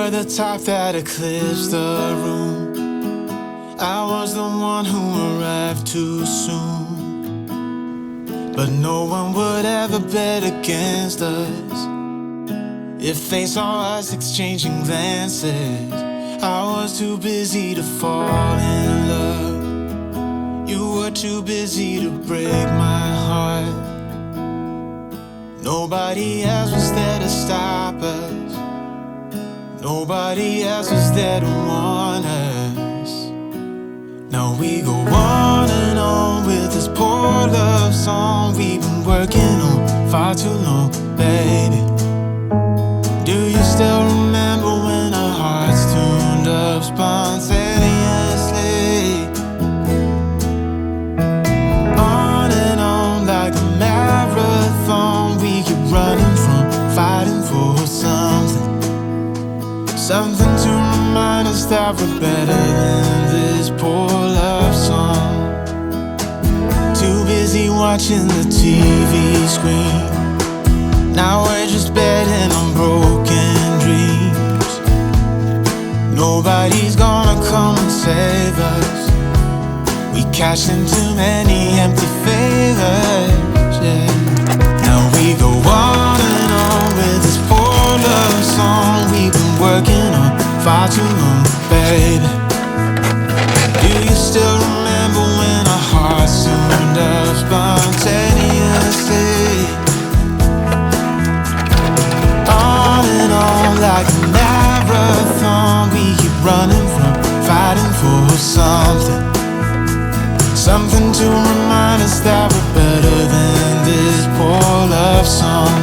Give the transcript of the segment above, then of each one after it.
were the type that eclipsed the room. I was the one who arrived too soon, but no one would ever bet against us. If they saw us exchanging glances, I was too busy to fall in love. You were too busy to break my heart. Nobody else was there to stop us. Nobody else was there to warn us. Now we go on and on with this poor love song we've been working on far too long, baby. Do you still remember when our hearts tuned up spontaneously? On and on like a marathon, we keep running from fighting for something. Something to remind us that we're better than this poor love song. Too busy watching the TV screen. Now we're just betting on broken dreams. Nobody's gonna come and save us. We cashed in too many empty favors, yeah. Now we go on and on with this poor love song we've been working on far too long, baby. Do you still remember when our hearts tuned up spontaneously? On and on like a marathon, we keep running from fighting for something. Something to remind us that we're better than this poor love song.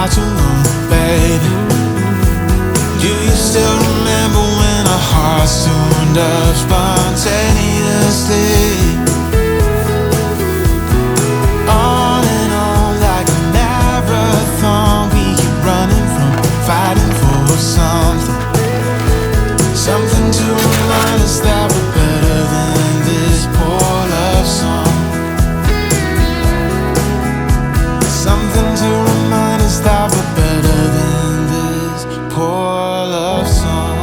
Too long, baby. Do you still remember when our hearts tuned up spontaneously? On and on like a marathon, we keep running from fighting for something. Something to remind us that we're better than this poor love song. Something to remind us that we're better than this poor love song.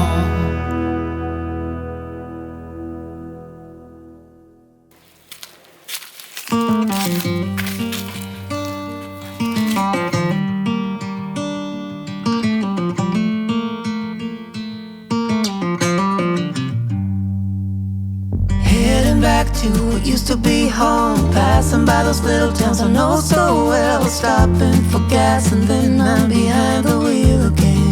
Heading back to what used to be home, passing by those little towns I know so well, stopping for gas and then I'm behind the wheel again.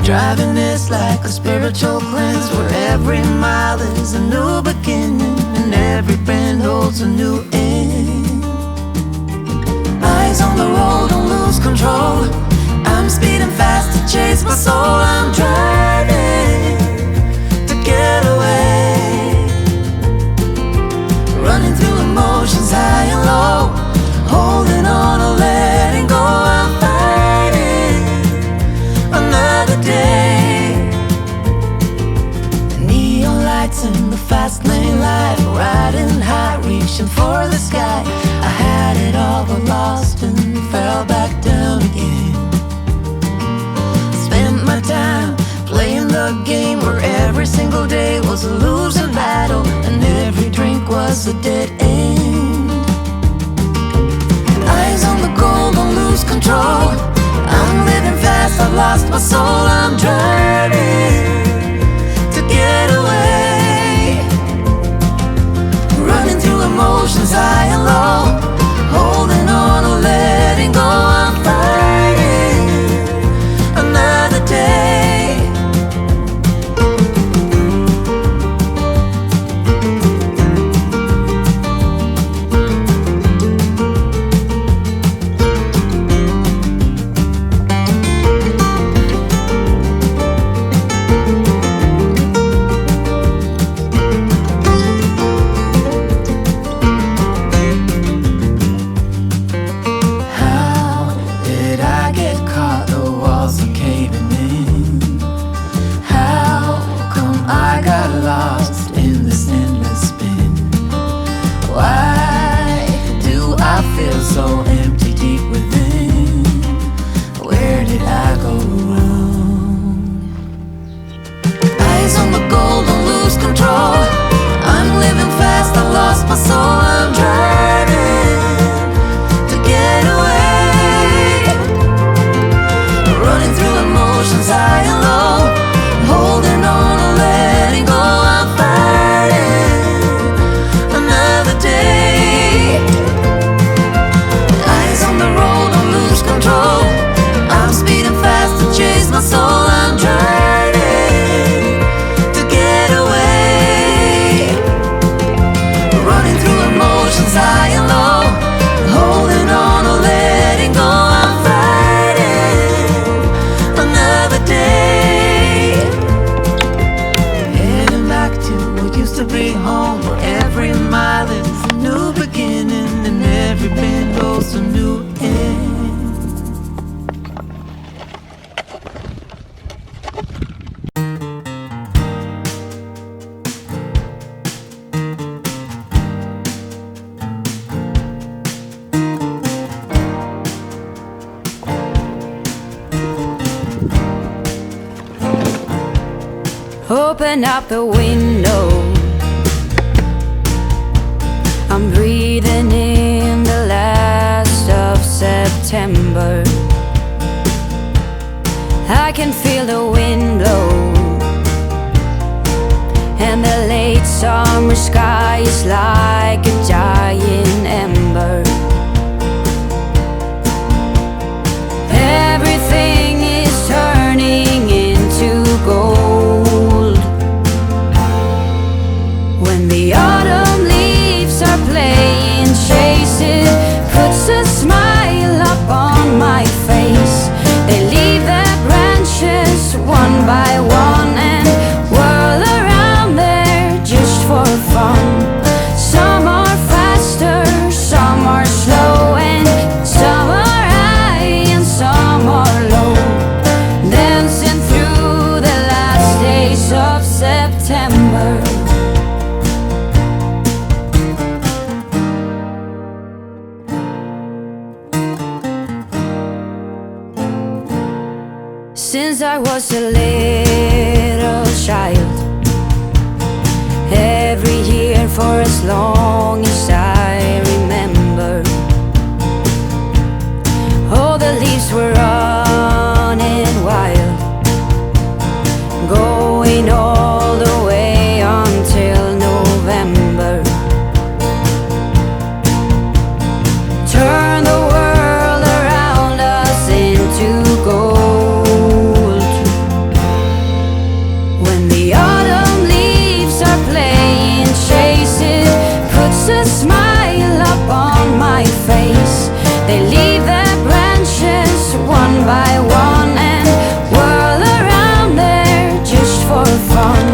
Driving is like a spiritual cleanse, where every mile is a new beginning and every bend holds a new end. Eyes on the road, don't lose control. I'm speeding fast to chase my soul. I'm driving to get away, running through emotions high and low, holding on or letting go. I'm fighting another day. The neon lights in the fast lane life, riding high, reaching for the sky. I had it all but lost and fell back down again. Spent my time playing the game where every single day was a losing battle and every drink was a dead end. Eyes on the goal, don't lose control. I'm living fast, I've lost my soul. I'm driving to get away, running through emotions high and low, holding on or letting go. I'm fighting another day. so empty deep within. Where did I go wrong? Eyes on the goal, don't lose control. I'm living fast, I lost my soul. I'm driving to get away, running through emotions high and low, holding on or letting go. I'm fighting another day. Eyes on the road, don't lose control. I'm speeding fast to chase my soul. I'm driving to get away, running through emotions high and low, holding on or letting go. I'm fighting another day, heading back to what used to be home, where every mile is a new beginning and every bend goes a new end. Open up the window, I'm breathing in the last of September. I can feel the wind blow, and the late summer sky is like a giant ember. Everything is turning into gold. When the autumn leaves are playing chase, it puts a smile up on my face. They leave their branches one by one and whirl around there just for fun. Some are faster, some are slow, and some are high and some are low, dancing through the last days of September. Since I was a little child, every year for as long as I remember, all the leaves were running wild, going all the way until November. Turn the world around us into gold. When the autumn leaves are playing chase, it puts a smile up on my face. They leave their branches one by one and whirl around there just for fun.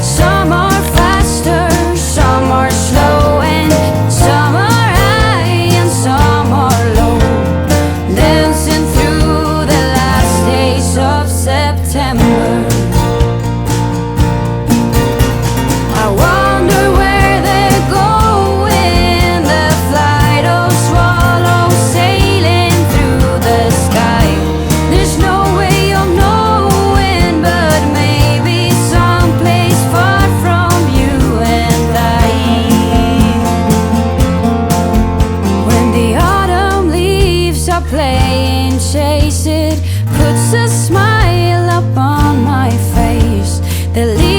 Some are faster, some are slow, and some are high and some are low, dancing through the last days of September. I wonder where they're going, the flight of swallows sailing through the sky. There's no way of knowing, but maybe someplace far from you and I. When the autumn leaves are playing chase, it puts a smile up on my face. The leaves